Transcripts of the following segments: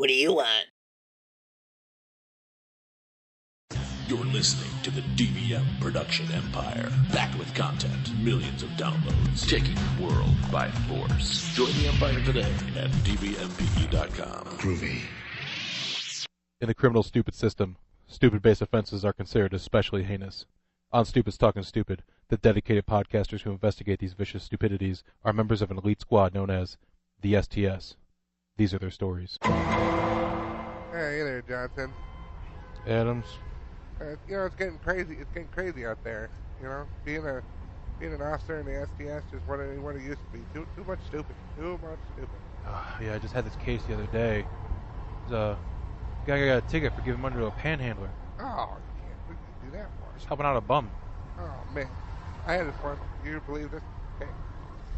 What do you want? You're listening to the DVM production empire. Backed with content, millions of downloads, taking the world by force. Join the empire today at dvmpe.com. Groovy. In the criminal stupid system, stupid-based offenses are considered especially heinous. On Stupid's Talking Stupid, the dedicated podcasters who investigate these vicious stupidities are members of an elite squad known as the STS. These are their stories. Hey there, Johnson. Adams. It's getting crazy. It's getting crazy out there. Being an officer in the STS just what it used to be. Too much stupid. Too much stupid. Yeah, I just had this case the other day. The guy got a ticket for giving money to a panhandler. Oh, you can't. What did you do that for? Just helping out a bum. Oh man, I had this one. You believe this? Okay,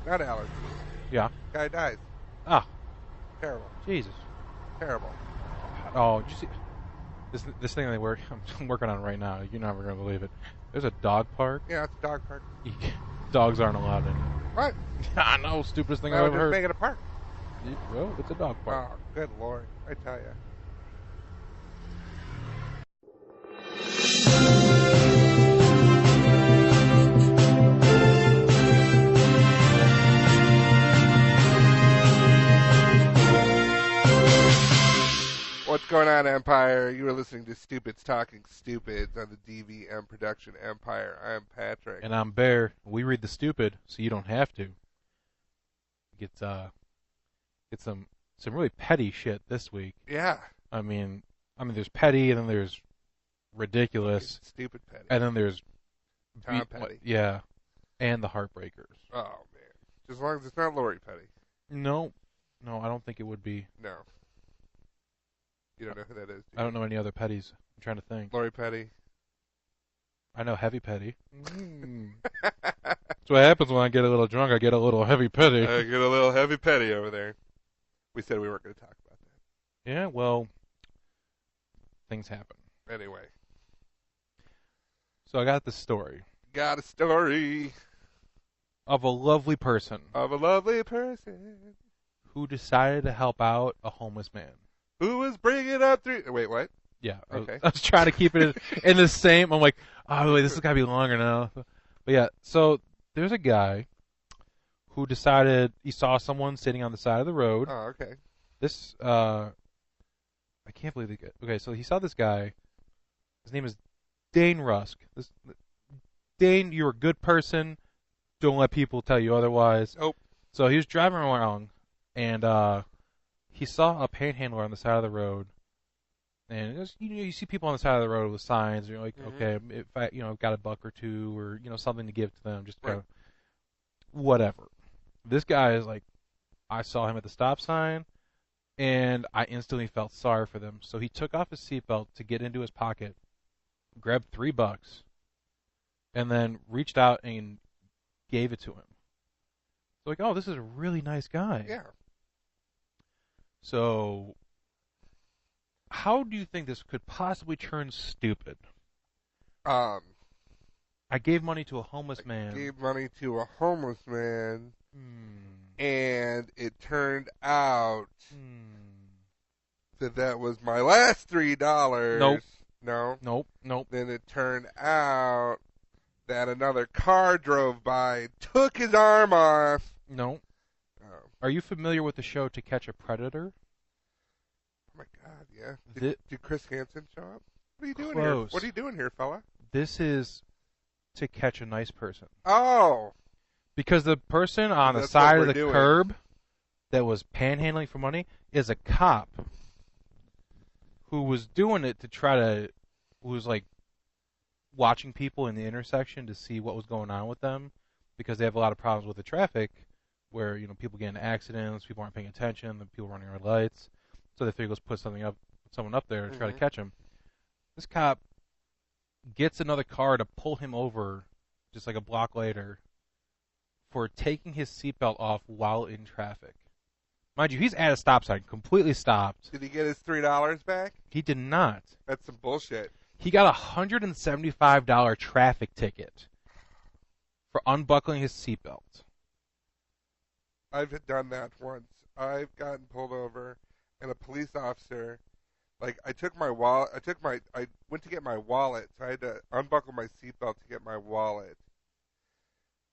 not allergy. Yeah. Guy dies. Ah. Terrible. Jesus. Terrible. Oh, did you see this thing I'm working on right now? You're never gonna believe it. There's a dog park. Yeah, it's a dog park. Dogs aren't allowed in. What? I know, stupidest thing I've I've ever heard. Just make it a park. Well, it's a dog park. Oh, good lord! I tell you. What's going on, Empire? You are listening to Stupids Talking Stupids on the DVM Production Empire. I'm Patrick. And I'm Bear. We read the stupid, so you don't have to. Get some really petty shit this week. Yeah. I mean, there's petty, and then there's ridiculous. Stupid petty. And then there's Tom Petty. Yeah. And the Heartbreakers. Oh, man. As long as it's not Lori Petty. No, I don't think it would be. No. You don't know who that is, do you? I don't know any other petties. I'm trying to think. Lori Petty. I know Heavy Petty. That's what happens when I get a little drunk. I get a little heavy petty. I get a little heavy petty over there. We said we weren't going to talk about that. Yeah, well, things happen. Anyway. So I got this story. Got a story. Of a lovely person. Of a lovely person. Who decided to help out a homeless man. Who was bringing up three... Wait, what? Yeah. Okay. I was trying to keep it in the same... I'm like, oh, wait, this has got to be longer now. But yeah, so there's a guy who decided he saw someone sitting on the side of the road. Oh, okay. This, I can't believe it. Okay, so he saw this guy. His name is Dane Rusk. Dane, you're a good person. Don't let people tell you otherwise. Nope. So he was driving around, and he saw a panhandler on the side of the road. And it was, you see people on the side of the road with signs. And you're like, okay, if I, got a buck or two, or something to give to them, just kind of whatever. This guy is like, I saw him at the stop sign, and I instantly felt sorry for them. So he took off his seatbelt to get into his pocket, grabbed $3, and then reached out and gave it to him. So like, oh, this is a really nice guy. Yeah. So, how do you think this could possibly turn stupid? I gave money to a homeless man. Gave money to a homeless man, and it turned out that was my last $3. Nope. No? Nope. Then it turned out that another car drove by, took his arm off. No. Oh. Are you familiar with the show To Catch a Predator? Oh my God, yeah. Did Chris Hansen show up? What are you doing Close. here? What are you doing here, fella? This is To Catch a Nice Person. Oh. Because the person on the That's side what of the we're doing. curb that was panhandling for money is a cop who was doing it who was like watching people in the intersection to see what was going on with them, because they have a lot of problems with the traffic where, people get into accidents, people aren't paying attention, the people running red lights. So they figure let's put someone up there to try to catch him. This cop gets another car to pull him over just like a block later for taking his seatbelt off while in traffic. Mind you, he's at a stop sign, completely stopped. Did he get his $3 back? He did not. That's some bullshit. He got a $175 traffic ticket for unbuckling his seatbelt. I've done that once. I've gotten pulled over, and a police officer. Like I took my wallet. I went to get my wallet, so I had to unbuckle my seatbelt to get my wallet,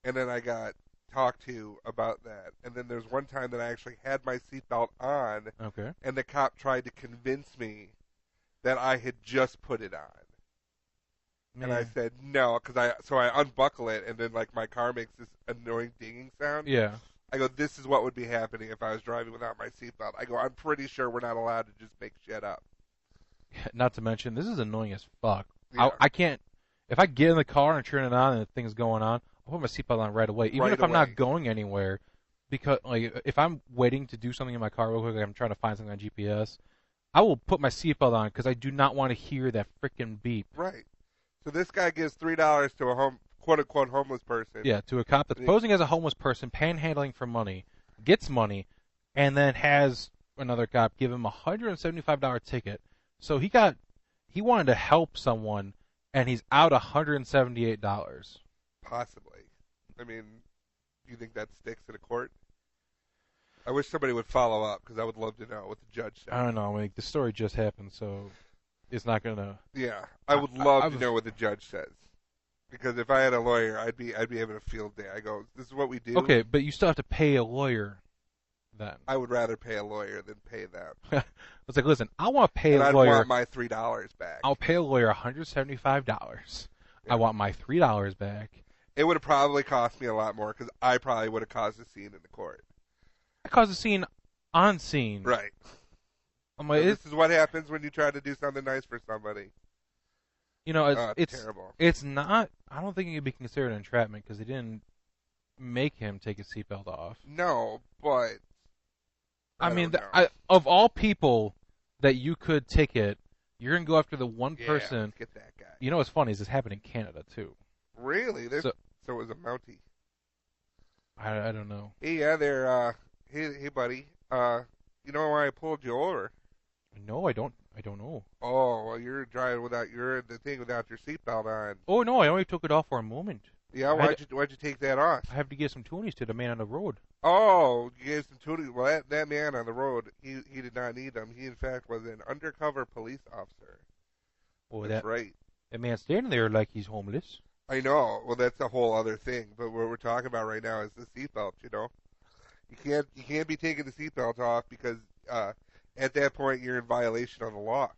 and then I got talked to about that. And then there's one time that I actually had my seatbelt on, Okay. and the cop tried to convince me that I had just put it on. And I said no, because I unbuckle it, and then like my car makes this annoying dinging sound. Yeah. I go, this is what would be happening if I was driving without my seatbelt. I go, I'm pretty sure we're not allowed to just make shit up. Not to mention, this is annoying as fuck. Yeah. I can't. If I get in the car and turn it on and the thing's going on, I'll put my seatbelt on right away, even Right if I'm away. not going anywhere. Because like if I'm waiting to do something in my car real quick, like I'm trying to find something on GPS, I will put my seatbelt on because I do not want to hear that freaking beep. Right. So this guy gives $3 to a quote unquote homeless person. Yeah, to a cop that's posing as a homeless person, panhandling for money, gets money, and then has another cop give him a $175 ticket. So he wanted to help someone, and he's out $178. Possibly. I mean, do you think that sticks in a court? I wish somebody would follow up because I would love to know what the judge said. I don't know. Like, the story just happened, so it's not gonna. Yeah, I would love to know what the judge says. Because if I had a lawyer, I'd be having a field day. I go, this is what we do. Okay, but you still have to pay a lawyer. Then I would rather pay a lawyer than pay them. it's like, listen, I want to pay And a I'd lawyer. want my $3 back. I'll pay a lawyer $175. Yeah. I want my $3 back. It would have probably cost me a lot more because I probably would have caused a scene in the court. I caused a scene on scene. Right. I'm like, This is what happens when you try to do something nice for somebody. you know, it's terrible. It's not. I don't think it could be considered entrapment because they didn't make him take his seatbelt off. No, but I mean, don't know. of all people that you could ticket, you're gonna go after the one person. Let's get that guy. You know what's funny is this happened in Canada too. Really? So it was a Mountie. I don't know. Hey, yeah, they're hey buddy. You know why I pulled you over? No, I don't know. Oh, well, you're driving without your seatbelt on. Oh no, I only took it off for a moment. Yeah, why'd you take that off? I have to give some toonies to the man on the road. Oh, you gave some tuning. Well, that man on the road, he did not need them. He in fact was an undercover police officer. Oh, That's right. That man's standing there like he's homeless. I know. Well, that's a whole other thing. But what we're talking about right now is the seatbelt. You know, you can't be taking the seatbelt off because at that point you're in violation of the law.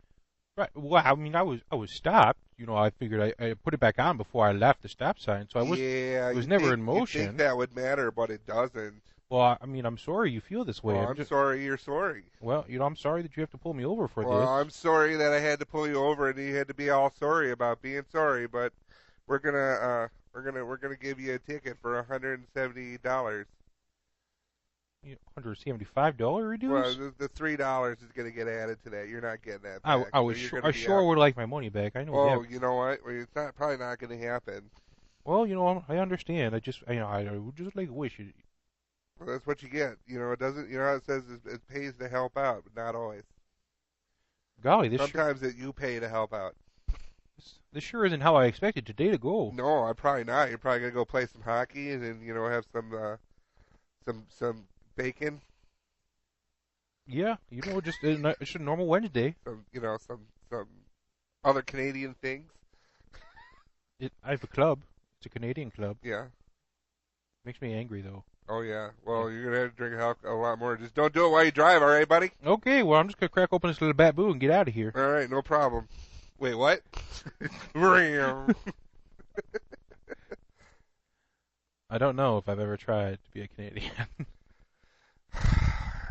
Right. Well, I mean, I was stopped. You know, I figured I put it back on before I left the stop sign, so it was never in motion. You think that would matter, but it doesn't. Well, I mean, I'm sorry you feel this way. Well, I'm sorry you're sorry. Well, you know, I'm sorry that you have to pull me over for Well, this. I'm sorry that I had to pull you over and you had to be all sorry about being sorry, but we're gonna give you a ticket for $170. $175 reduce? Well, the $3 is gonna get added to that. You're not getting that back. I sure would like my money back. I know. Oh, you know what? Well, it's probably not gonna happen. Well, you know, I understand. I would just like to wish you. Well, that's what you get. You know, it doesn't. You know how it says it pays to help out, but not always. Golly, sometimes you pay to help out. This sure isn't how I expected today to go. No, I'm probably not. You're probably gonna go play some hockey and then have some bacon. Yeah, you know, just a normal Wednesday. Some other Canadian things. I have a club. It's a Canadian club. Yeah. Makes me angry though. Oh yeah. Well, you're gonna have to drink a lot more. Just don't do it while you drive, all right, buddy? Okay. Well, I'm just gonna crack open this little bat boo and get out of here. All right, no problem. Wait, what? I don't know if I've ever tried to be a Canadian.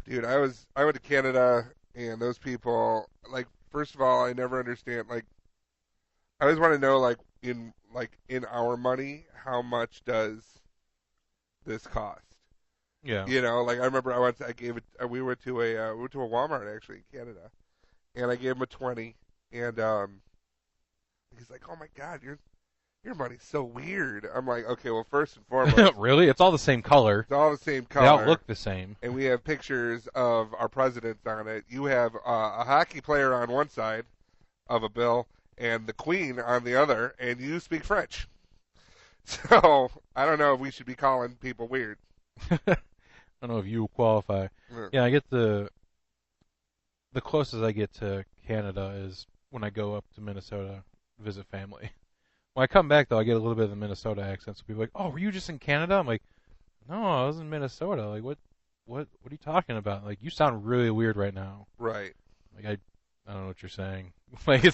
Dude, I went to Canada, and those people, like, first of all, I never understand, like, I always want to know, in our money, how much does this cost? Yeah. You know, like, I remember we went to a Walmart, actually, in Canada, and I gave him a 20, and, he's like, oh my God, your money's so weird. I'm like, okay, well, first and foremost. Really? It's all the same color. It's all the same color. They all look the same. And we have pictures of our presidents on it. You have a hockey player on one side of a bill and the Queen on the other, and you speak French. So I don't know if we should be calling people weird. I don't know if you qualify. Yeah, I get the the closest I get to Canada is when I go up to Minnesota to visit family. When I come back, though, I get a little bit of the Minnesota accent. So people are like, "Oh, were you just in Canada?" I'm like, "No, I was in Minnesota." Like, what are you talking about? Like, you sound really weird right now. Right. Like, I don't know what you're saying. Like,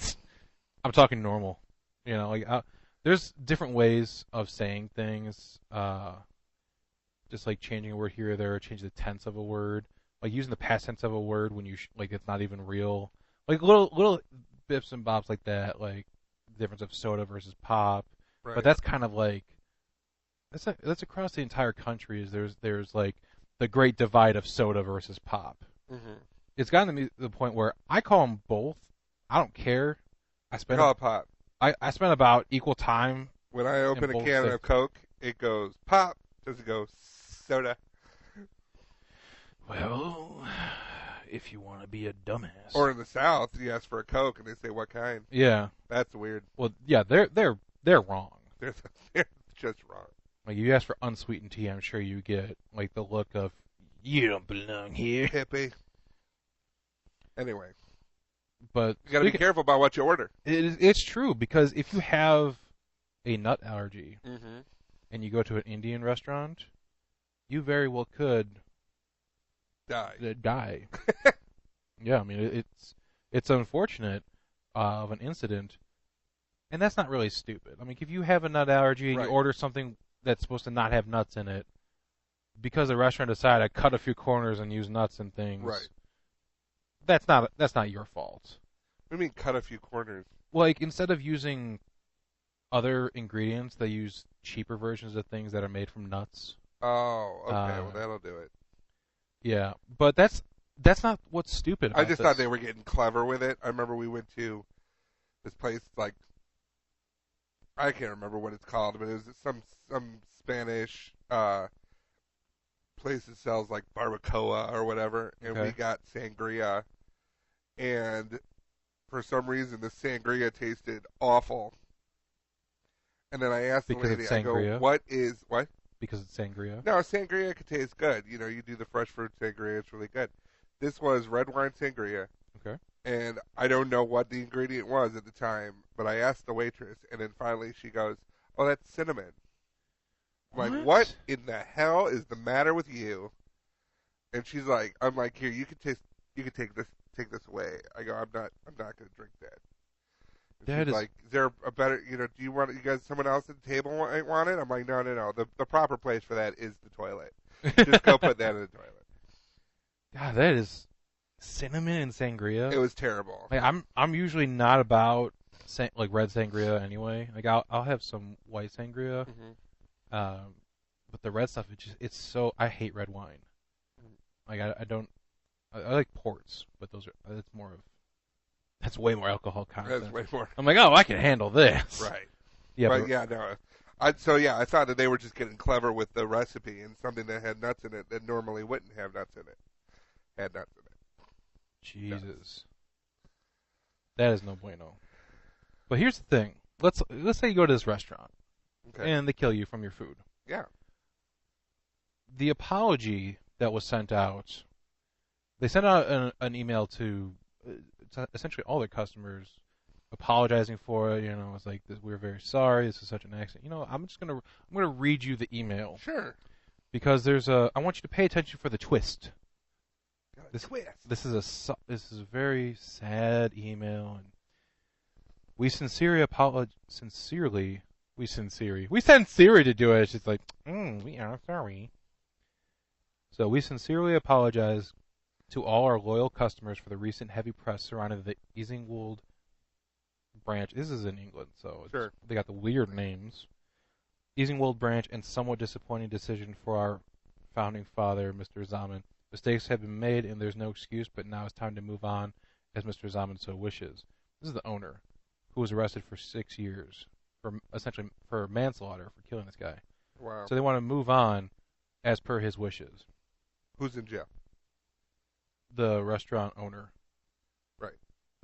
I'm talking normal. You know, like, there's different ways of saying things. Just like changing a word here or there, or change the tense of a word. Like using the past tense of a word when like it's not even real. Like little bips and bops like that. Like the difference of soda versus pop. Right. But that's kind of like that's across the entire country. Is there's like the great divide of soda versus pop. Mm-hmm. It's gotten to the point where I call them both. I don't care. I Call it pop. I spend about equal time. When I open a can of Coke, it goes pop. Does it go soda? Well, if you want to be a dumbass. Or in the South, you ask for a Coke and they say what kind. Yeah. That's weird. Well, yeah, they're wrong. They're just wrong. Like you ask for unsweetened tea, I'm sure you get like the look of you don't belong here. Hippie. Anyway, but you got to be careful about what you order. It's true because if you have a nut allergy mm-hmm. and you go to an Indian restaurant, you very well could die. Yeah, I mean it's unfortunate of an incident, and that's not really stupid. I mean, if you have a nut allergy and right. you order something that's supposed to not have nuts in it, because the restaurant decided to cut a few corners and use nuts and things, right? That's not your fault. What do you mean cut a few corners? Like instead of using other ingredients, they use cheaper versions of things that are made from nuts. Oh, okay. Well, that'll do it. Yeah, but that's not what's stupid about I just thought they were getting clever with it. I remember we went to this place, like, I can't remember what it's called, but it was some Spanish place that sells, like, barbacoa or whatever, and we got sangria, and for some reason the sangria tasted awful. And then I asked the lady, I go, what? Because it's sangria? No, sangria could taste good. You know, you do the fresh fruit sangria, it's really good. This was red wine sangria. Okay. And I don't know what the ingredient was at the time, but I asked the waitress, and then finally she goes, "Oh, that's cinnamon." I'm like, what in the hell is the matter with you? And she's like, I'm like, here, you can take this away. I go, I'm not going to drink that. And she's like, is there a better, do you want, you guys, someone else at the table want it? I'm like, no. The proper place for that is the toilet. Just go put that in the toilet. God, that is cinnamon and sangria. It was terrible. Like, I'm usually not about like red sangria anyway. Like I'll have some white sangria, but the red stuff it's so I hate red wine. Like I like ports, but that's way more alcohol content. That's way more. I'm like, oh, I can handle this. Right. Yeah, but yeah, no. I thought that they were just getting clever with the recipe and something that had nuts in it that normally wouldn't have nuts in it. Had nuts in it. Jesus. Nuts. That is no bueno. But here's the thing. Let's say you go to this restaurant and they kill you from your food. Yeah. The apology that was sent out, they sent out an email to essentially all their customers apologizing for it. It's like, we're very sorry. This is such an accident. I'm gonna read you the email. Sure. Because I want you to pay attention for the twist. This is a very sad email, and we sincerely we sent Siri to do it. She's like, we are sorry. So we sincerely apologize to all our loyal customers for the recent heavy press surrounding the Easingwold branch. This is in England, so they got the weird names. Easingwold branch, and somewhat disappointing decision for our founding father, Mr. Zaman. Mistakes have been made, and there's no excuse, but now it's time to move on, as Mr. Zaman so wishes. This is the owner, who was arrested for 6 years, essentially for manslaughter, for killing this guy. Wow. So they want to move on, as per his wishes. Who's in jail? The restaurant owner. Right.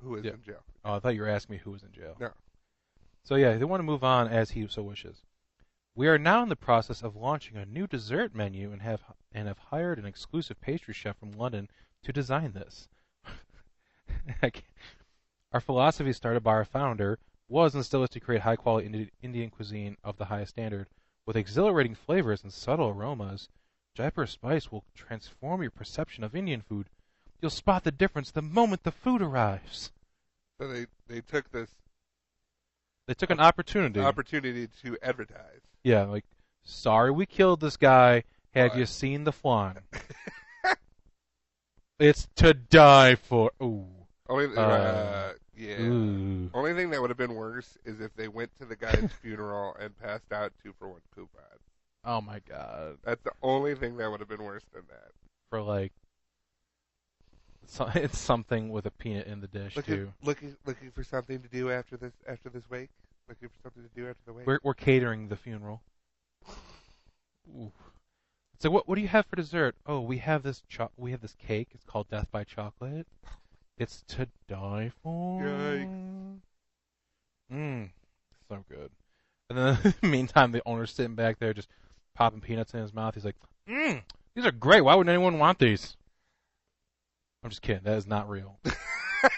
Who is in jail? Oh, I thought you were asking me who was in jail. No. So yeah, they want to move on as he so wishes. We are now in the process of launching a new dessert menu and have hired an exclusive pastry chef from London to design this. Our philosophy, started by our founder, was and still is to create high-quality Indian cuisine of the highest standard. With exhilarating flavors and subtle aromas, Jaipur spice will transform your perception of Indian food. You'll spot the difference the moment the food arrives. So they took this They took an opportunity. to advertise. Yeah, like, sorry we killed this guy. Have you seen the flan? It's to die for. Ooh. Yeah. Ooh. Only thing that would have been worse is if they went to the guy's funeral and passed out 2-for-1 coupons. Oh my god. That's the only thing that would have been worse than that. For like, it's something with a peanut in the dish too. Looking for something to do after this wake. Looking for something to do after the wake. We're catering the funeral. Ooh. So what do you have for dessert? Oh, we have this cake. It's called Death by Chocolate. It's to die for. Yikes. So good. And then in the meantime, the owner's sitting back there just popping peanuts in his mouth. He's like, these are great. Why would anyone want these? I'm just kidding. That is not real.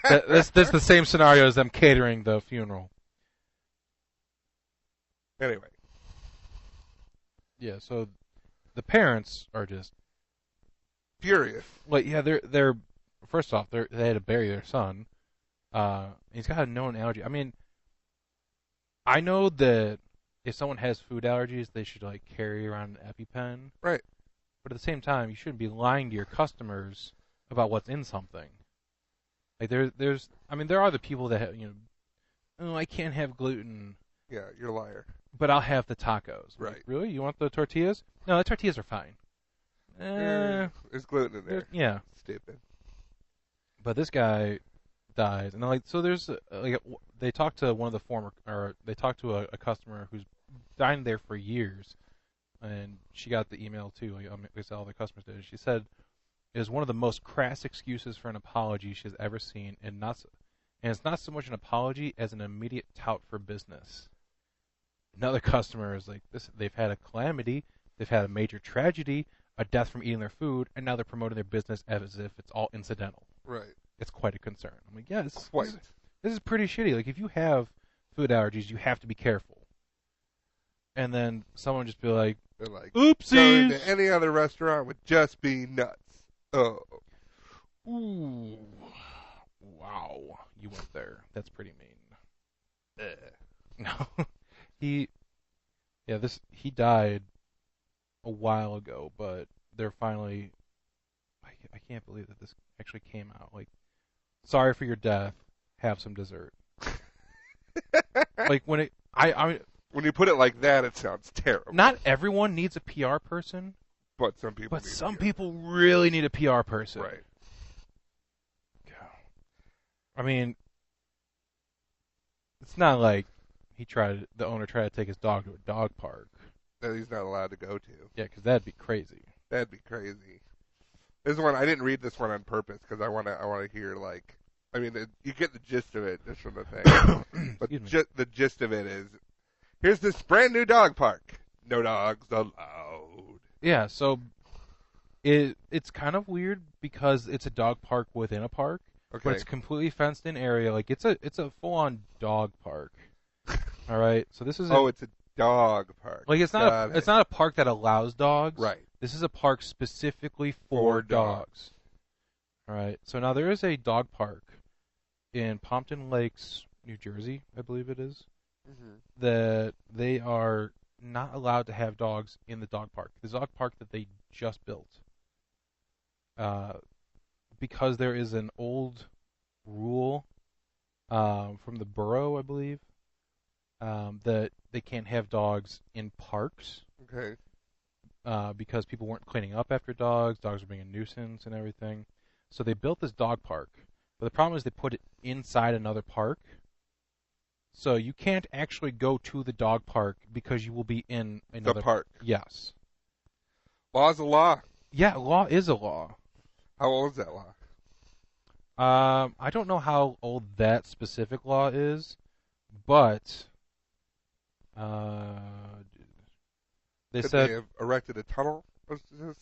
That's the same scenario as them catering the funeral. Anyway. Yeah, so the parents are just furious. Like, yeah, they're first off, they had to bury their son. He's got a known allergy. I mean, I know that if someone has food allergies, they should like carry around an EpiPen. Right. But at the same time, you shouldn't be lying to your customers about what's in something. Like there are the people that have, oh, I can't have gluten. Yeah, you're a liar. But I'll have the tacos. Right. Like, really? You want the tortillas? No, the tortillas are fine. There's gluten in there. Yeah. Stupid. But this guy dies, and there's they talked to one of a customer who's dined there for years, and she got the email too. Like all the customers did. She said it is one of the most crass excuses for an apology she has ever seen, and it's not so much an apology as an immediate tout for business. Another customer is like this: they've had a calamity, they've had a major tragedy, a death from eating their food, and now they're promoting their business as if it's all incidental. Right. It's quite a concern. I'm like, yeah, this is pretty shitty. Like, if you have food allergies, you have to be careful. And then someone just be like, they're like, oopsies! Going to any other restaurant would just be nuts. Oh. Ooh. Wow. You went there. That's pretty mean. No. He died a while ago, but they're finally, I can't believe that this actually came out. Like, sorry for your death. Have some dessert. Like when when you put it like that, it sounds terrible. Not everyone needs a PR person, but some people. People really need a PR person. Right. I mean, it's not like the owner tried to take his dog to a dog park that he's not allowed to go to. Yeah, because that'd be crazy. That'd be crazy. This one I didn't read this one on purpose because I want to hear you get the gist of it just from the thing. But the gist of it is, here's this brand new dog park. No dogs allowed. Yeah, so it's kind of weird because it's a dog park within a park, but it's a completely fenced in area. Like it's a full on dog park. All right, so this is it's a dog park. Like it's not a park that allows dogs. Right. This is a park specifically for dogs. All right. So now there is a dog park in Pompton Lakes, New Jersey, I believe it is, that they are not allowed to have dogs in the dog park. The dog park that they just built. Because there is an old rule from the borough, I believe, that they can't have dogs in parks. Okay. Because people weren't cleaning up after dogs were being a nuisance and everything. So they built this dog park. But the problem is they put it inside another park. So you can't actually go to the dog park because you will be in another park. Yes. Law's a law. Yeah, law is a law. How old is that law? I don't know how old that specific law is, but they said they have erected a tunnel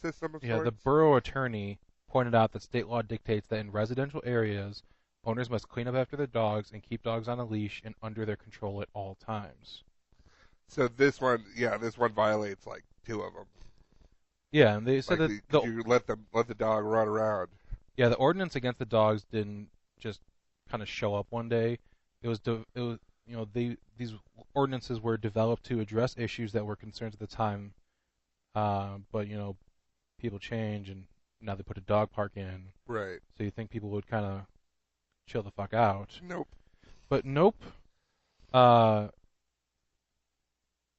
system of sorts? The borough attorney pointed out that state law dictates that in residential areas, Owners must clean up after their dogs and keep dogs on a leash and under their control at all times. So this one violates like 2 of them. Yeah, and they said Like that you let the dog run around. yeah, the ordinance against the dogs didn't just kind of show up one day. It was these ordinances were developed to address issues that were concerns at the time, but people change and now they put a dog park in. Right. So you think people would kind of chill the fuck out? Nope. But nope.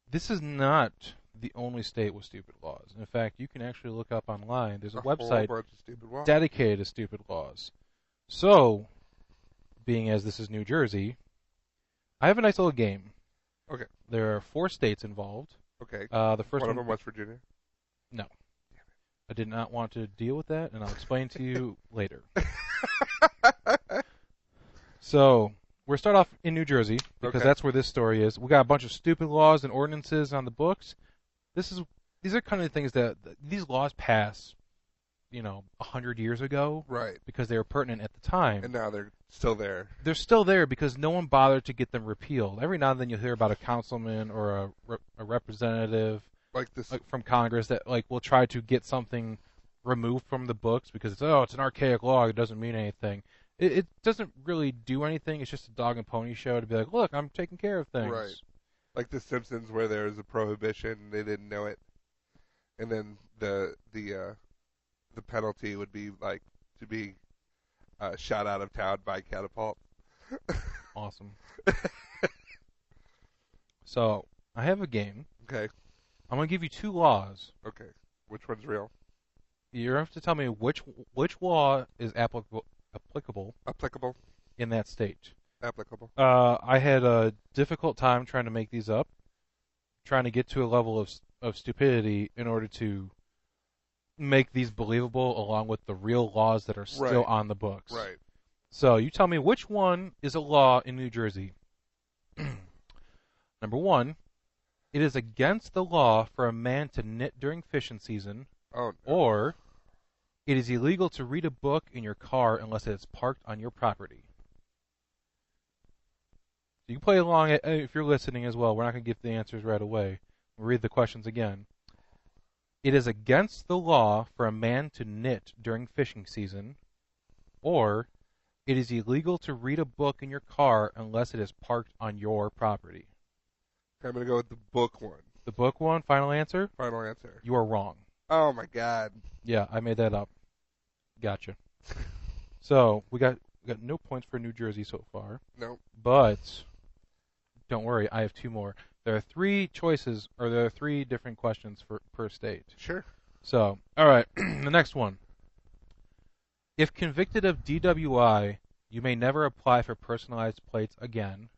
This is not the only state with stupid laws. In fact, you can actually look up online. There's a website whole bunch of stupid laws. dedicated to stupid laws. So, being as this is New Jersey, I have a nice little game. Okay. There are 4 states involved. Okay. The first one one, of them West Virginia. no. I did not want to deal with that, and I'll explain to you later. So, we'll start off in New Jersey, because that's where this story is. We got a bunch of stupid laws and ordinances on the books. These are kind of the things that these laws pass, 100 years ago. Right. Because they were pertinent at the time. And now they're still there. They're still there because no one bothered to get them repealed. Every now and then you'll hear about a councilman or a representative Like this from Congress that will try to get something removed from the books because it's an archaic law. It doesn't mean anything. It doesn't really do anything. It's just a dog and pony show to be like, look, I'm taking care of things. Right. Like The Simpsons, where there was a prohibition, they didn't know it, and then the penalty would be like to be shot out of town by catapult. Awesome. So I have a game. Okay. I'm gonna give you 2 laws. Okay. Which one's real? You have to tell me which law is applicable Applicable. in that state. Applicable. I had a difficult time trying to make these up, trying to get to a level of stupidity in order to make these believable along with the real laws that are still on the books. Right. So you tell me which one is a law in New Jersey. Number 1, it is against the law for a man to knit during fishing season, Oh, no. or it is illegal to read a book in your car unless it is parked on your property. You can play along if you're listening as well. We're not going to give the answers right away. We'll read the questions again. It is against the law for a man to knit during fishing season, or it is illegal to read a book in your car unless it is parked on your property. I'm going to go with the book one. The book one, final answer? Final answer. You are wrong. Oh, my God. Yeah, I made that up. Gotcha. So, we got no points for New Jersey so far. Nope. But don't worry, I have 2 more. There are 3 choices, or there are 3 different questions per state. Sure. So, all right, the next one. If convicted of DWI, you may never apply for personalized plates again,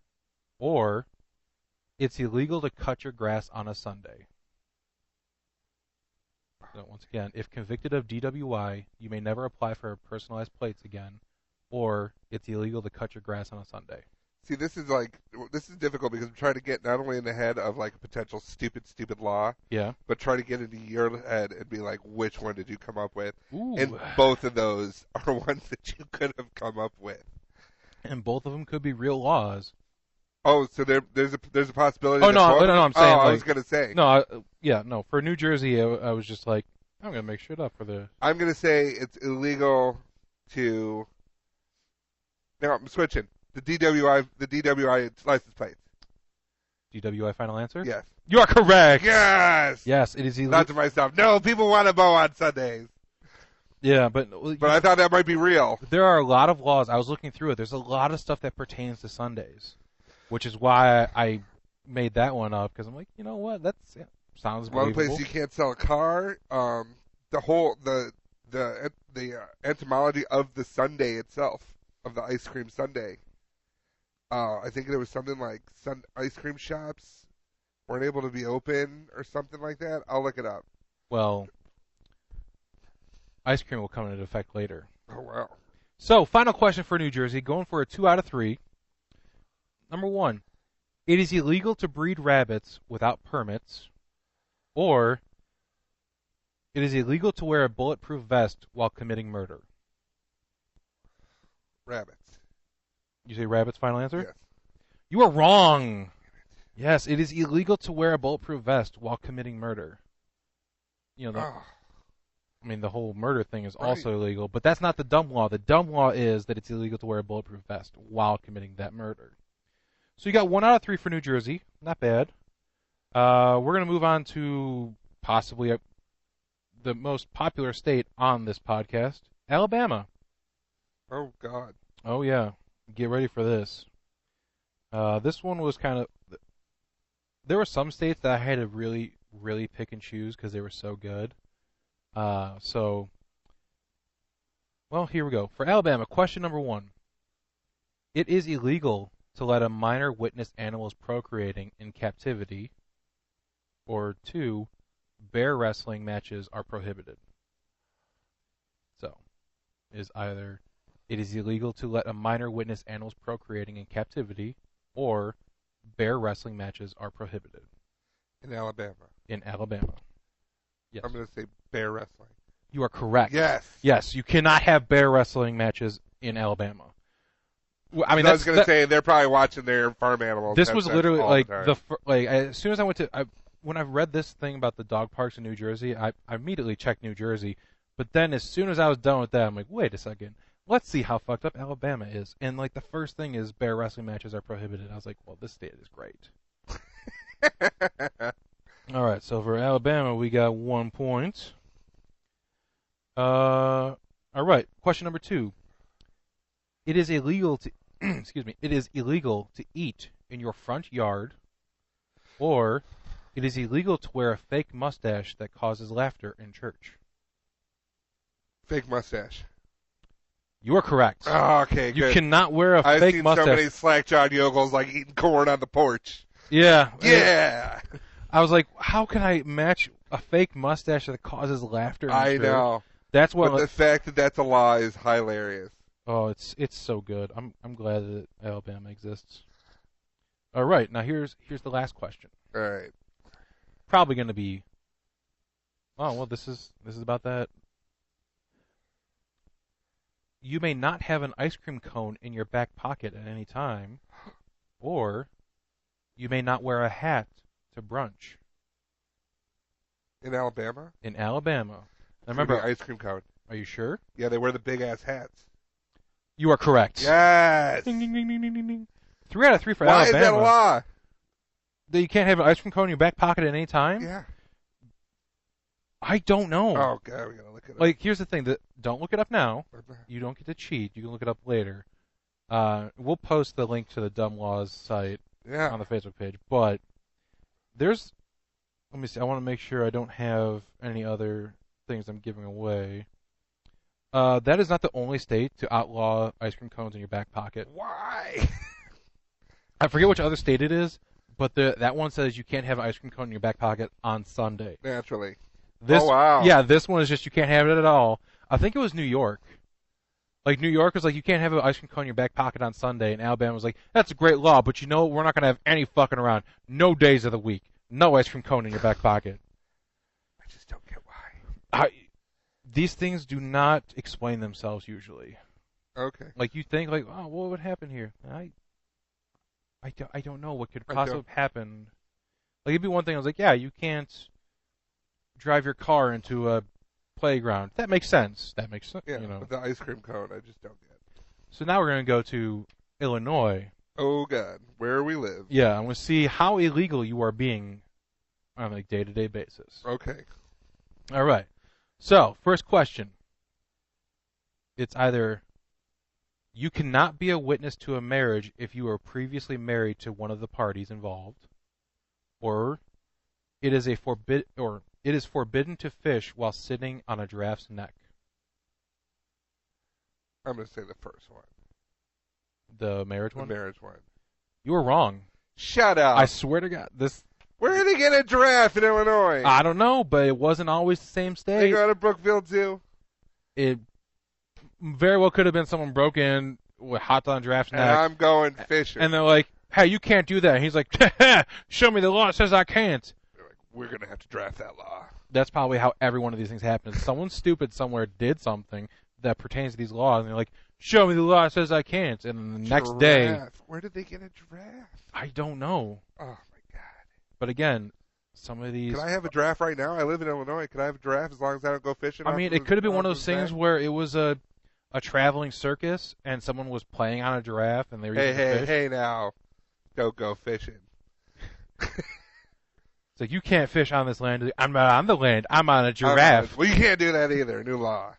or it's illegal to cut your grass on a Sunday. So once again, if convicted of DWI, you may never apply for personalized plates again, or it's illegal to cut your grass on a Sunday. See, this is difficult because I'm trying to get not only in the head of like a potential stupid law, Yeah. but try to get into your head and be like, which one did you come up with? Ooh. And both of those are ones that you could have come up with. And both of them could be real laws. Oh, so there's a possibility. Oh, no, I'm saying. I was gonna say. No, for New Jersey, I was just like, I'm gonna make shit up for the. I'm gonna say it's illegal to. No, I'm switching. The DWI license plates. DWI final answer? Yes. You are correct. Yes. Yes, it is illegal. Not to myself. No, people want to mow on Sundays. Yeah, but I thought that might be real. There are a lot of laws. I was looking through it. There's a lot of stuff that pertains to Sundays, which is why I made that one up because I'm like, you know what? Sounds believable. One place you can't sell a car. The etymology of the Sunday itself, of the ice cream sundae. I think there was something like ice cream shops weren't able to be open or something like that. I'll look it up. Well, ice cream will come into effect later. Oh, wow. So, final question for New Jersey, going for a 2 out of 3. Number 1, it is illegal to breed rabbits without permits, or it is illegal to wear a bulletproof vest while committing murder. Rabbits. You say rabbit's final answer? Yes. You are wrong. Yes, it is illegal to wear a bulletproof vest while committing murder. You know, I mean, the whole murder thing is also illegal, but that's not the dumb law. The dumb law is that it's illegal to wear a bulletproof vest while committing that murder. So you got 1 out of 3 for New Jersey. Not bad. We're going to move on to possibly the most popular state on this podcast, Alabama. Oh, God. Oh, yeah. Get ready for this. This one was kind of... There were some states that I had to really, really pick and choose because they were so good. Well, here we go. For Alabama, question number 1. It is illegal to let a minor witness animals procreating in captivity. Or 2, bear wrestling matches are prohibited. So, is either it is illegal to let a minor witness animals procreating in captivity, or bear wrestling matches are prohibited. In Alabama. In Alabama. Yes. I'm going to say bear wrestling. You are correct. Yes. Yes, you cannot have bear wrestling matches in Alabama. I mean, I was going to say they're probably watching their farm animals. This was literally like the as soon as I went to when I read this thing about the dog parks in New Jersey, I immediately checked New Jersey. But then as soon as I was done with that, I'm like, wait a second. Let's see how fucked up Alabama is. And like the first thing is bear wrestling matches are prohibited. I was like, well, this state is great. All right, so for Alabama, we got 1 point. All right, question number 2. It is illegal to excuse me. It is illegal to eat in your front yard, or it is illegal to wear a fake mustache that causes laughter in church. Fake mustache. You are correct. Oh, okay, good. You cannot wear a I've fake seen mustache. so many slack-jawed yokels like eating corn on the porch. Yeah. Yeah. I was like, how can I match a fake mustache that causes laughter in I church? know. That's what. But the fact that that's a law is hilarious. Oh, it's so good. I'm glad that Alabama exists. All right, now here's the last question. All right. Probably going to be. Oh well, this is about that. You may not have an ice cream cone in your back pocket at any time, or you may not wear a hat to brunch. In Alabama? In Alabama. Now It's remember, gonna be ice cream cone. are you sure? Yeah, they wear the big ass hats. You are correct. Yes. Ding, ding, ding, ding, ding, ding. 3 out of 3 for Why Alabama. is that a law? That you can't have an ice cream cone in your back pocket at any time? Yeah. I don't know. Oh god, we gotta look it up. Like, here's the thing: don't look it up now. You don't get to cheat. You can look it up later. We'll post the link to the Dumb Laws site Yeah. on the Facebook page. But there's, let me see. I want to make sure I don't have any other things I'm giving away. That is not the only state to outlaw ice cream cones in your back pocket. Why? I forget which other state it is, but that one says you can't have an ice cream cone in your back pocket on Sunday. Naturally. This, oh wow. Yeah, this one is just you can't have it at all. I think it was New York. Like, New York was like, you can't have an ice cream cone in your back pocket on Sunday, and Alabama was like, that's a great law, but you know what? We're not going to have any fucking around. No days of the week. No ice cream cone in your back pocket. I just don't get why. These things do not explain themselves usually. Okay. Like, you think, like, oh, what would happen here? I don't know what could possibly happen. Like, it'd be one thing, I was like, yeah, you can't drive your car into a playground. That makes sense. That makes sense. Yeah, you know. but the ice cream cone, I just don't get. So now we're going to go to Illinois. Oh god, where we live. Yeah, I'm going to see how illegal you are being on a day-to-day basis. Okay. All right. So, first question. It's either you cannot be a witness to a marriage if you were previously married to one of the parties involved, or it is forbidden to fish while sitting on a giraffe's neck. I'm going to say the first one. The marriage one? The marriage one. You were wrong. Shut up. I swear to God, this. Where did they get a giraffe in Illinois? I don't know, but it wasn't always the same state. They go to Brookfield Zoo. It very well could have been someone broke in with hot dog on giraffe's neck. And I'm going fishing. And they're like, hey, you can't do that. And he's like, show me the law. It says I can't. They're like, we're going to have to draft that law. That's probably how every one of these things happens. Someone stupid somewhere did something that pertains to these laws, and they're like, show me the law that says I can't. And then the next day, Giraffe. Where did they get a giraffe? I don't know. Oh my god! But again, some of these. Can I have a giraffe right now? I live in Illinois. Can I have a giraffe as long as I don't go fishing? I mean, it could have been one of those things where it was a traveling circus and someone was playing on a giraffe and they were using fish. Hey now, don't go fishing. It's like, you can't fish on this land. I'm not on the land. I'm on a giraffe. Well, you can't do that either. New law.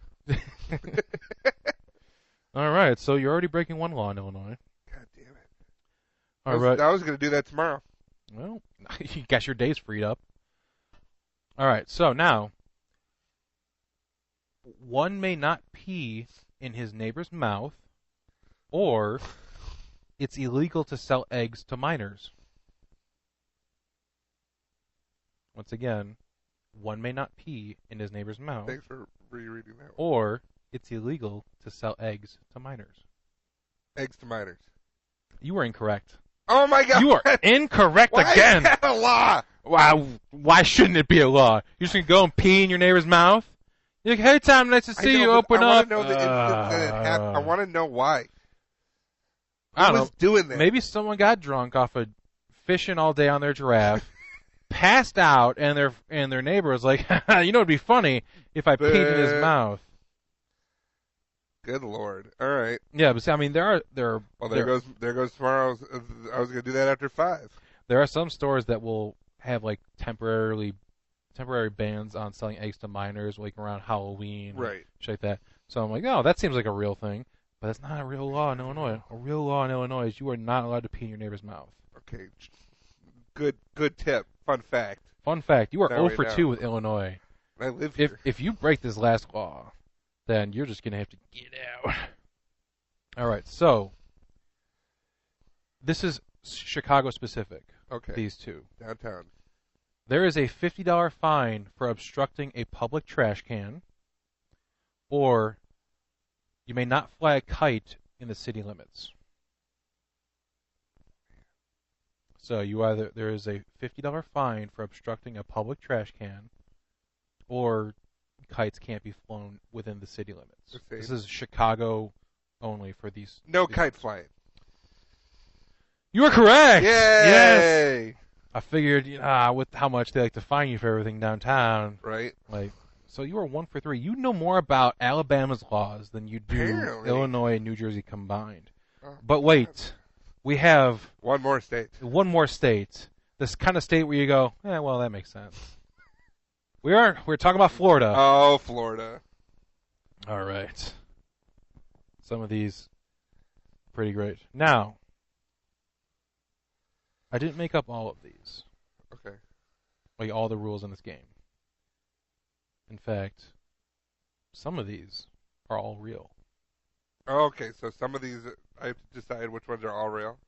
All right, so you're already breaking one law in Illinois. God damn it. All right. I was going to do that tomorrow. Well, you got your days freed up. All right, so now, one may not pee in his neighbor's mouth, or it's illegal to sell eggs to minors. Once again, one may not pee in his neighbor's mouth. Thanks for rereading that one. Or it's illegal to sell eggs to minors. Eggs to minors. You are incorrect. Oh my god! You are incorrect again. Why is that a law? Wow, why shouldn't it be a law? You're just going to go and pee in your neighbor's mouth? You're like, hey, Tom, nice to see you. Open up. I want to know why. I don't know. Who was doing that? Maybe someone got drunk off of fishing all day on their giraffe, passed out, and their neighbor was like, you know, it'd be funny if I peed in his mouth. Good Lord! All right. Yeah, but see, I mean, there goes tomorrow. I was going to do that after 5. There are some stores that will have like temporary bans on selling eggs to minors, like around Halloween, right? Shit like that. So I'm like, oh, that seems like a real thing, but that's not a real law in Illinois. A real law in Illinois is you are not allowed to pee in your neighbor's mouth. Okay. Good tip. Fun fact. Fun fact: you are Now 0 for 2 with Illinois. I live here. If you break this last law, then you're just gonna have to get out. All right, so this is Chicago specific. Okay. These two. Downtown. There is a $50 fine for obstructing a public trash can, or you may not fly a kite in the city limits. So there is a $50 fine for obstructing a public trash can, or kites can't be flown within the city limits. This is Chicago only for these. No kite flying. You are correct. Yay! Yes. I figured, with how much they like to fine you for everything downtown, right? Like, so you are 1 for 3. You know more about Alabama's laws than you do Illinois and New Jersey combined. But wait, we have one more state. One more state. This kind of state where you go, well, that makes sense. We're talking about Florida. Oh, Florida. All right. Some of these pretty great. Now, I didn't make up all of these. Okay. Like all the rules in this game. In fact, some of these are all real. Oh, okay, so some of these, I have to decide which ones are all real?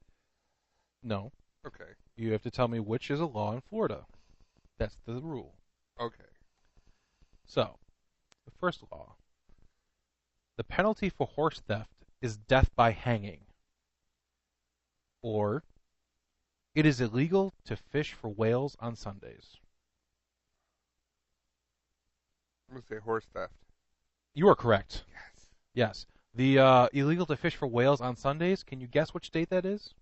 No. Okay. You have to tell me which is a law in Florida. That's the rule. Okay. So, the first law. The penalty for horse theft is death by hanging. Or, it is illegal to fish for whales on Sundays. I'm going to say horse theft. You are correct. Yes. Yes. The illegal to fish for whales on Sundays, can you guess which state that is?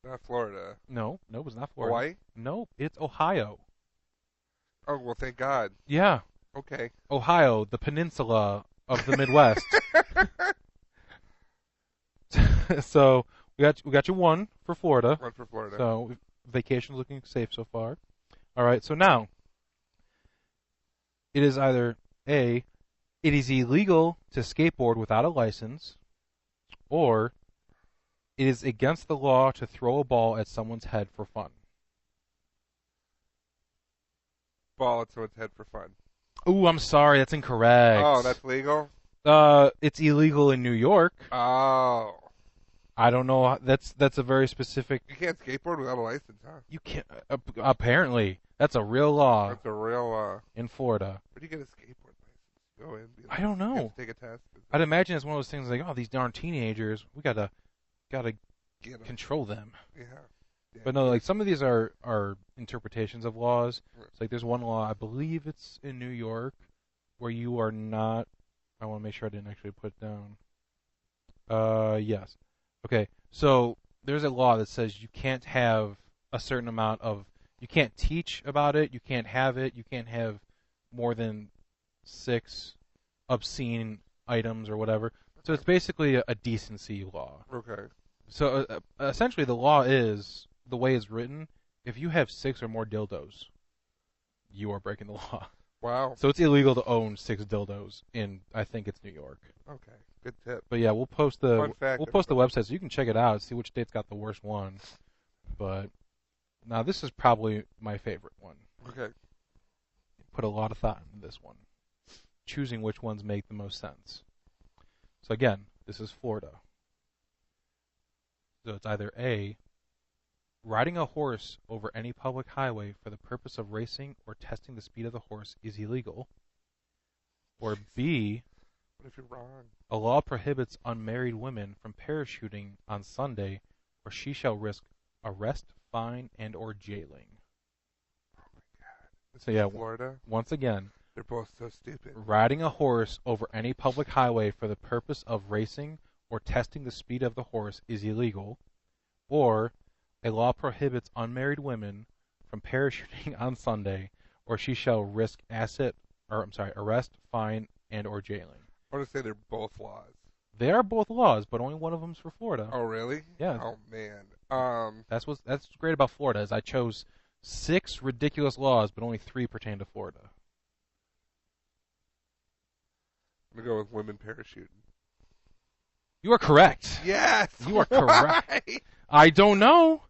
Not Florida. No, it's not Florida. Hawaii? No, it's Ohio. Oh, well, thank God. Yeah. Okay. Ohio, the peninsula of the Midwest. So we got you 1 for Florida. 1 for Florida. So vacation's looking safe so far. All right. So now it is either A, it is illegal to skateboard without a license, or it is against the law to throw a ball at someone's head for fun. Ball at someone's head for fun. Ooh, I'm sorry, that's incorrect. Oh, that's legal? It's illegal in New York. Oh. I don't know. That's a very specific. You can't skateboard without a license, huh? You can't. Apparently, that's a real law. That's a real law in Florida. Where do you get a skateboard license? Go in. I don't know. You have to take a test. I'd imagine it's one of those things like, oh, these darn teenagers. We gotta control them. Yeah. But no, like some of these are interpretations of laws. It's like there's one law, I believe it's in New York, where you are not I want to make sure I didn't actually put it down. Yes. Okay, so there's a law that says you can't have a certain amount of, you can't teach about it, you can't have it, you can't have more than 6 obscene items or whatever. So it's basically a decency law. Okay. So essentially the law is, the way it's written, if you have 6 or more dildos, you are breaking the law. Wow. So it's illegal to own 6 dildos in, I think it's New York. Okay. Good tip. But yeah, we'll post Fun fact, the website so you can check it out, see which state's got the worst one. But now this is probably my favorite one. Okay. Put a lot of thought into this one, choosing which ones make the most sense. So again, this is Florida. So it's either A, riding a horse over any public highway for the purpose of racing or testing the speed of the horse is illegal. Or B, What if you're wrong? a law prohibits unmarried women from parachuting on Sunday, or she shall risk arrest, fine, and or jailing. Oh my God. This So is yeah, Florida. once again, They're both so stupid. riding a horse over any public highway for the purpose of racing or testing the speed of the horse is illegal. Or a law prohibits unmarried women from parachuting on Sunday, or she shall risk arrest, fine, and or jailing. I want to say they're both laws. They are both laws, but only one of them's for Florida. Oh, really? Yeah. Oh, man. That's what's great about Florida is I chose 6 ridiculous laws, but only 3 pertain to Florida. I'm going to go with women parachuting. You are correct. Yes! You are correct. Why? I don't know,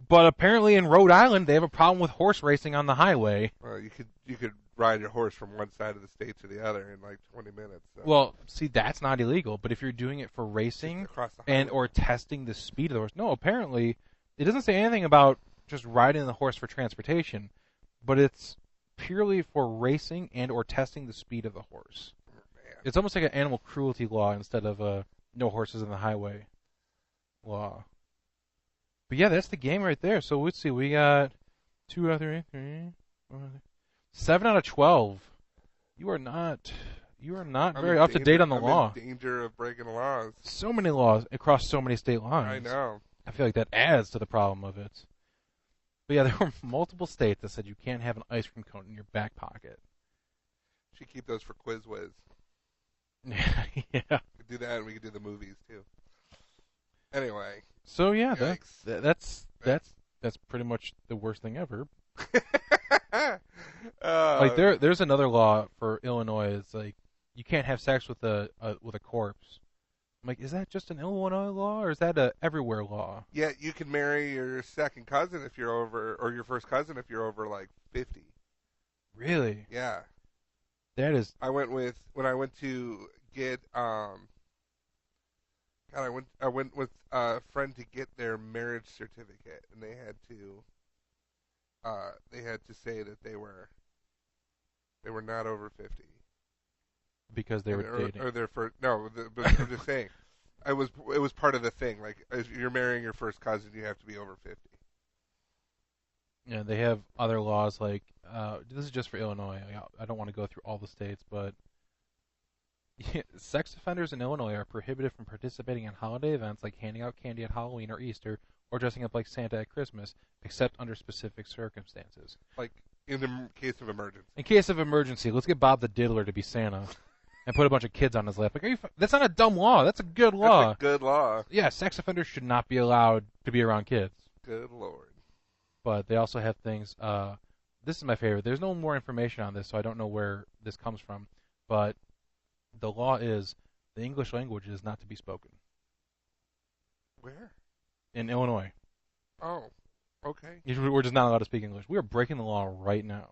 but apparently in Rhode Island they have a problem with horse racing on the highway. Well, you could ride your horse from one side of the state to the other in like 20 minutes. So. Well, see, that's not illegal, but if you're doing it for racing Across the and highway. or testing the speed of the horse, no, apparently it doesn't say anything about just riding the horse for transportation, but it's purely for racing and or testing the speed of the horse. Oh, man. It's almost like an animal cruelty law instead of a no horses in the highway law. But yeah, that's the game right there. So let's see, we got 2 out of 3, 7 out of 12. You are not I'm very in up to date on the I'm law. in danger of breaking laws. So many laws across so many state lines. I know. I feel like that adds to the problem of it. But yeah, there were multiple states that said you can't have an ice cream cone in your back pocket. Should keep those for Quiz Whiz. Yeah. We could do that, and we could do the movies too. Anyway. So yeah, Yikes. that's pretty much the worst thing ever. uh, Like there's another law for Illinois. It's like you can't have sex with a corpse. I'm like, is that just an Illinois law or is that a everywhere law? Yeah, you can marry your second cousin if you're over, or your first cousin if you're over like 50. Really? Yeah. That is. I went to get I went with a friend to get their marriage certificate, and they had to say that they were not over 50 Because they were dating. or their first. No, but I'm just saying, it was part of the thing. Like, if you're marrying your first cousin, you have to be over 50. Yeah, they have other laws like this is just for Illinois. I don't want to go through all the states, but sex offenders in Illinois are prohibited from participating in holiday events like handing out candy at Halloween or Easter or dressing up like Santa at Christmas, except under specific circumstances. Like in the case of emergency. In case of emergency, let's get Bob the Diddler to be Santa and put a bunch of kids on his lap. Like, that's not a dumb law. That's a good law. That's a good law. Yeah, sex offenders should not be allowed to be around kids. Good Lord. But they also have things. This is my favorite. There's no more information on this, so I don't know where this comes from. But the law is the English language is not to be spoken. Where? In Illinois. Oh, okay. We're just not allowed to speak English. We are breaking the law right now.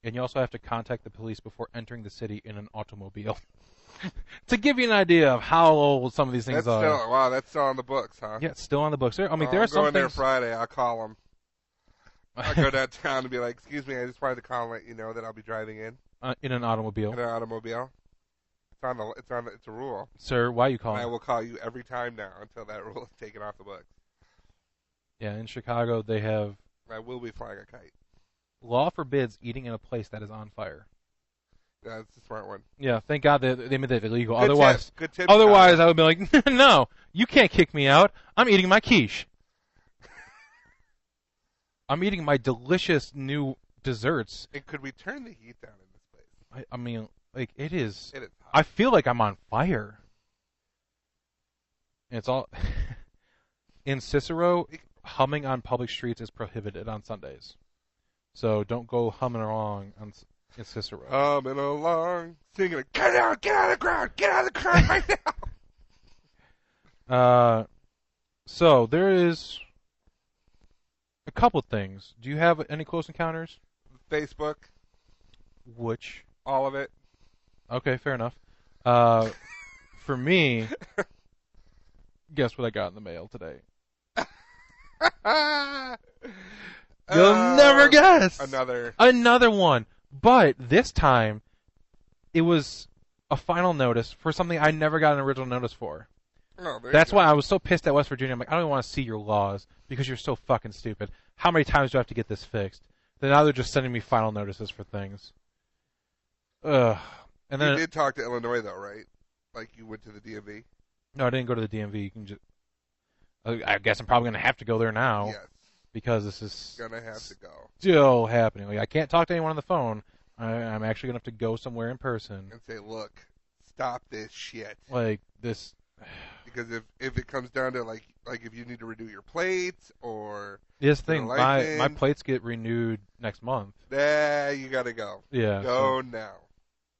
And you also have to contact the police before entering the city in an automobile. To give you an idea of how old some of these things are. That's still on the books, huh? Yeah, it's still on the books. There are some I'm going there things. Friday. I'll call them. I'll go downtown and be like, "Excuse me, I just wanted to call and let you know that I'll be driving in an automobile. an automobile." It's a rule. Sir, why are you And calling? I will call you every time now until that rule is taken off the books. Yeah, in Chicago they have I will be flying a kite. law forbids eating in a place that is on fire. Yeah, that's a smart one. Yeah, thank God they made that illegal. Good Otherwise, tip. Good tip, otherwise Kyle. I would be like, no, you can't kick me out. I'm eating my quiche. I'm eating my delicious new desserts. And could we turn the heat down in this place? I mean, like, it is. It is hot. I feel like I'm on fire. And it's all. In Cicero, humming on public streets is prohibited on Sundays. So don't go humming along in Cicero. Humming along, singing, get out of the crowd right now. So there is a couple things. Do you have any close encounters? Facebook, Which? all of it. Okay, fair enough. For me, guess what I got in the mail today? You'll never guess. Another one. But this time, it was a final notice for something I never got an original notice for. Oh, That's why I was so pissed at West Virginia. I'm like, I don't even want to see your laws because you're so fucking stupid. How many times do I have to get this fixed? Then now they're just sending me final notices for things. Ugh. And then you did talk to Illinois, though, right? Like you went to the DMV? No, I didn't go to the DMV. You can just. I guess I'm probably going to have to go there now. Yes. Because this is Gonna have to go. Still happening. Like, I can't talk to anyone on the phone. I'm actually going to have to go somewhere in person. And say, look, stop this shit. Like, this. Because if it comes down to, like if you need to renew your plates or... This thing, my plates get renewed next month. You got to go. Yeah. Go now.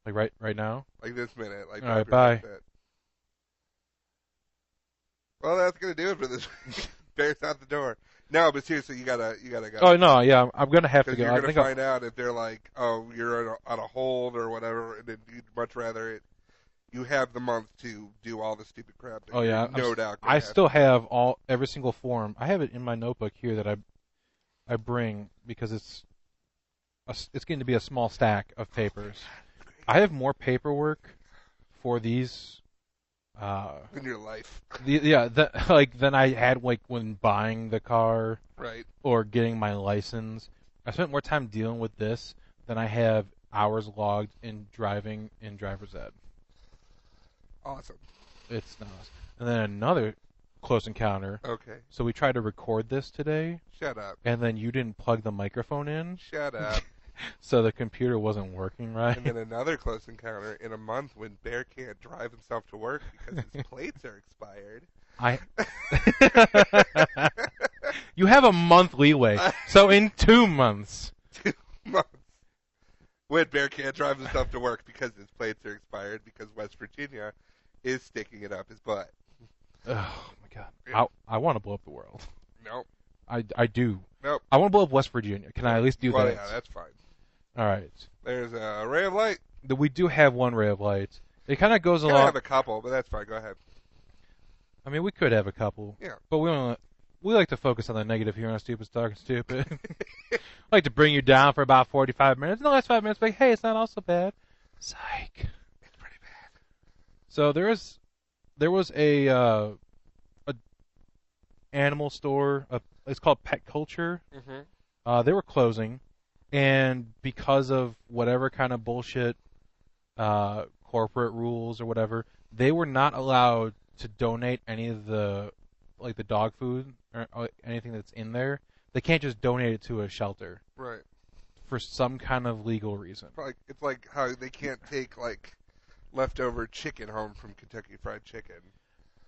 Like, right now? Like this minute. Like, all right, bye. Well, that's going to do it for this week. Bear's out the door. No, but seriously, you gotta go. Oh no, yeah, I'm gonna have to go. Because you're gonna find out if they're like, oh, you're on a hold or whatever, and then you'd much rather you have the month to do all the stupid crap. That oh yeah, no doubt. I still have every single form. I have it in my notebook here that I bring because it's getting to be a small stack of papers. I have more paperwork for these. In your life. Than I had when buying the car, right, or getting my license. I spent more time dealing with this than I have hours logged in driving in driver's ed. Awesome. It's nice. And then another close encounter. Okay. So we tried to record this today. Shut up. And then you didn't plug the microphone in. Shut up. So the computer wasn't working right. And then another close encounter in a month when Bear can't drive himself to work because his plates are expired. You have a month leeway. So in 2 months. 2 months. When Bear can't drive himself to work because his plates are expired because West Virginia is sticking it up his butt. Oh, my God. Yeah. I want to blow up the world. Nope. I do. Nope. I want to blow up West Virginia. Can I at least do that? Yeah, that's fine. All right. There's a ray of light. We do have one ray of light. It kind of goes along. We have a couple, but that's fine. Go ahead. I mean, we could have a couple. Yeah. But we like to focus on the negative here on Stupid Talking Stupid. I like to bring you down for about 45 minutes. In the last 5 minutes, like, hey, it's not all so bad. Psych. It's pretty bad. So there was a animal store. It's called Pet Culture. Mm-hmm. They were closing. And because of whatever kind of bullshit corporate rules or whatever, they were not allowed to donate any of the dog food or anything that's in there. They can't just donate it to a shelter. Right. For some kind of legal reason. It's like how they can't take leftover chicken home from Kentucky Fried Chicken.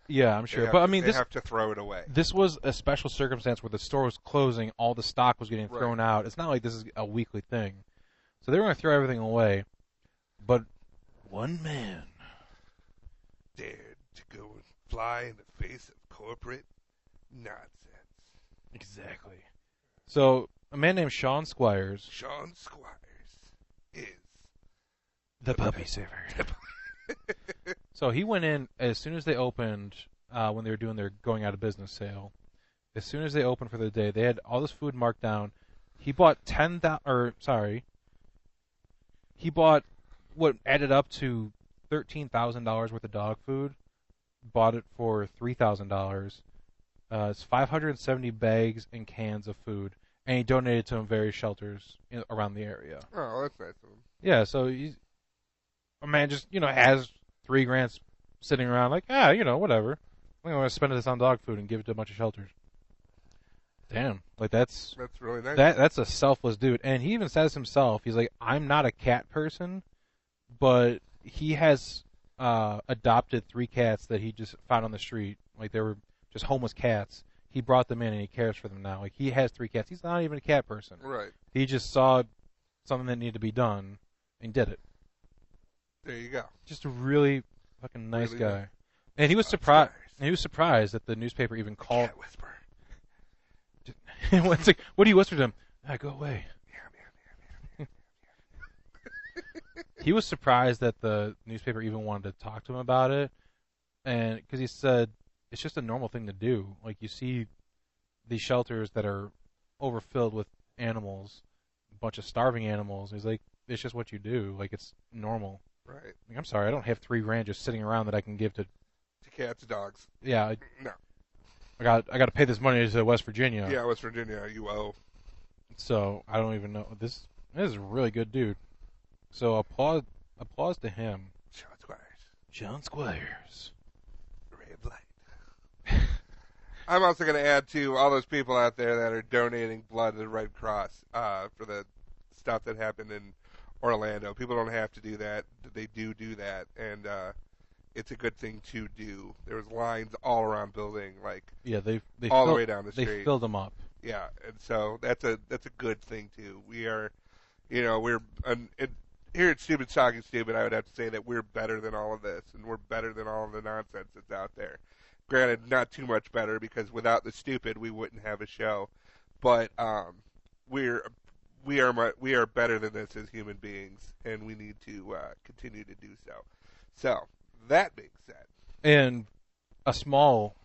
Yeah, I'm sure. They have to throw it away. This was a special circumstance where the store was closing, all the stock was getting thrown out. It's not like this is a weekly thing. So they were going to throw everything away. But one man dared to go and fly in the face of corporate nonsense. Exactly. So a man named Sean Squires. Sean Squires is the puppy saver. So he went in as soon as they opened, when they were doing their going out of business sale. As soon as they opened for the day, they had all this food marked down. He bought He bought what added up to $13,000 worth of dog food. Bought it for $3,000. It's 570 bags and cans of food, and he donated to various shelters around the area. Oh, that's nice of him. Yeah, so a man just, has $3,000 sitting around like, whatever. I'm going to spend this on dog food and give it to a bunch of shelters. Damn. Like, that's really nice. That's a selfless dude. And he even says himself, he's like, I'm not a cat person, but he has adopted 3 cats that he just found on the street. Like, they were just homeless cats. He brought them in and he cares for them now. Like, he has 3 cats. He's not even a cat person. Right. He just saw something that needed to be done and did it. There you go. Just a really fucking nice Really guy. nice. And he was surprised. He was surprised that the newspaper even called. Cat whisper. It's like, what do you whisper to him? Go away. He was surprised that the newspaper even wanted to talk to him about it, and because he said it's just a normal thing to do. Like, you see these shelters that are overfilled with animals, a bunch of starving animals. He's like, it's just what you do. Like, it's normal. Right. Like, I'm sorry, I don't have $3,000 just sitting around that I can give to cats, dogs. Yeah. No. I got to pay this money to West Virginia. Yeah, West Virginia, you owe. So I don't even know. This is a really good dude. So applause to him. John Squires. Ray of light. Uh, I'm also going to add to all those people out there that are donating blood to the Red Cross for the stuff that happened in Orlando. People don't have to do that. They do that, and it's a good thing to do. There was lines all around building, like they all the way down the street. They filled them up. Yeah, and so that's a good thing too. We are, here at Stupid Talking Stupid, I would have to say that we're better than all of this, and we're better than all of the nonsense that's out there. Granted, not too much better, because without the stupid, we wouldn't have a show. But we are better than this as human beings, and we need to continue to do so. So that being said, and a small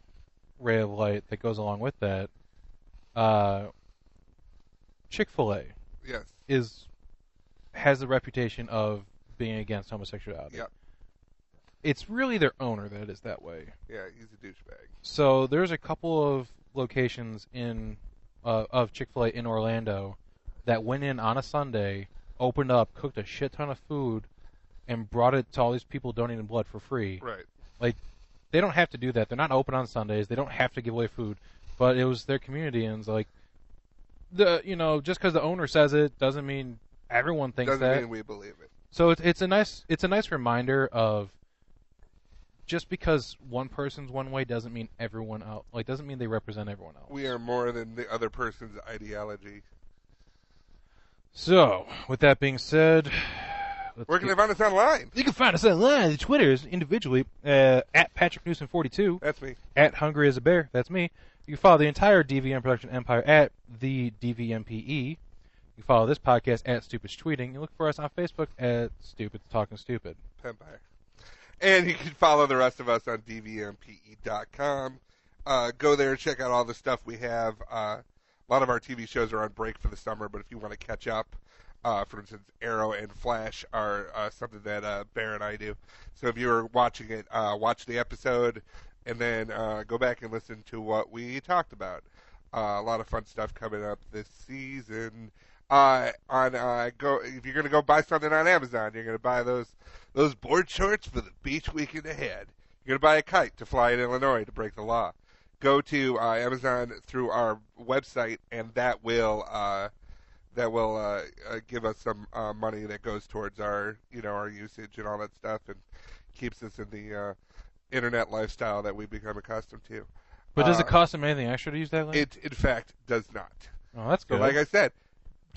ray of light that goes along with that, Chick-fil-A, yes, has the reputation of being against homosexuality. Yep. It's really their owner that is that way. Yeah, he's a douchebag. So there's a couple of locations of Chick-fil-A in Orlando that went in on a Sunday, opened up, cooked a shit ton of food, and brought it to all these people donating blood for free. Right. Like, they don't have to do that. They're not open on Sundays. They don't have to give away food. But it was their community, and it's like, just because the owner says it doesn't mean everyone thinks that. Doesn't mean we believe it. So it's a nice reminder of, just because one person's one way doesn't mean everyone else. Like, doesn't mean they represent everyone else. We are more than the other person's ideology. So, with that being said, where can they find us online? You can find us online. The Twitters individually at Patrick Newsom 42. That's me. At Hungry as a Bear. That's me. You can follow the entire DVM production empire at the DVMPE. You can follow this podcast at Stupid Tweeting. You look for us on Facebook at Stupid Talking Stupid. Empire. And you can follow the rest of us on dvmpe.com. Go there, check out all the stuff we have. A lot of our TV shows are on break for the summer, but if you want to catch up, for instance, Arrow and Flash are something that Bear and I do. So if you're watching it, watch the episode, and then go back and listen to what we talked about. A lot of fun stuff coming up this season. If you're gonna go buy something on Amazon, you're gonna buy those board shorts for the beach weekend ahead. You're gonna buy a kite to fly in Illinois to break the law. Go to Amazon through our website, and that will give us some money that goes towards our our usage and all that stuff, and keeps us in the internet lifestyle that we've become accustomed to. But does it cost them anything extra to use that link? It, in fact, does not. Oh, that's good. So, like I said,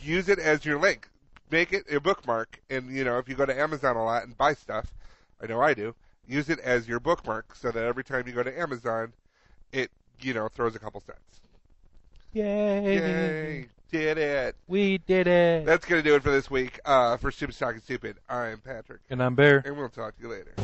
use it as your link. Make it a bookmark, and if you go to Amazon a lot and buy stuff, I know I do, use it as your bookmark so that every time you go to Amazon, it throws a couple cents. Yay! Did it. We did it. That's going to do it for this week. For Stupid Talking Stupid, I'm Patrick. And I'm Bear. And we'll talk to you later.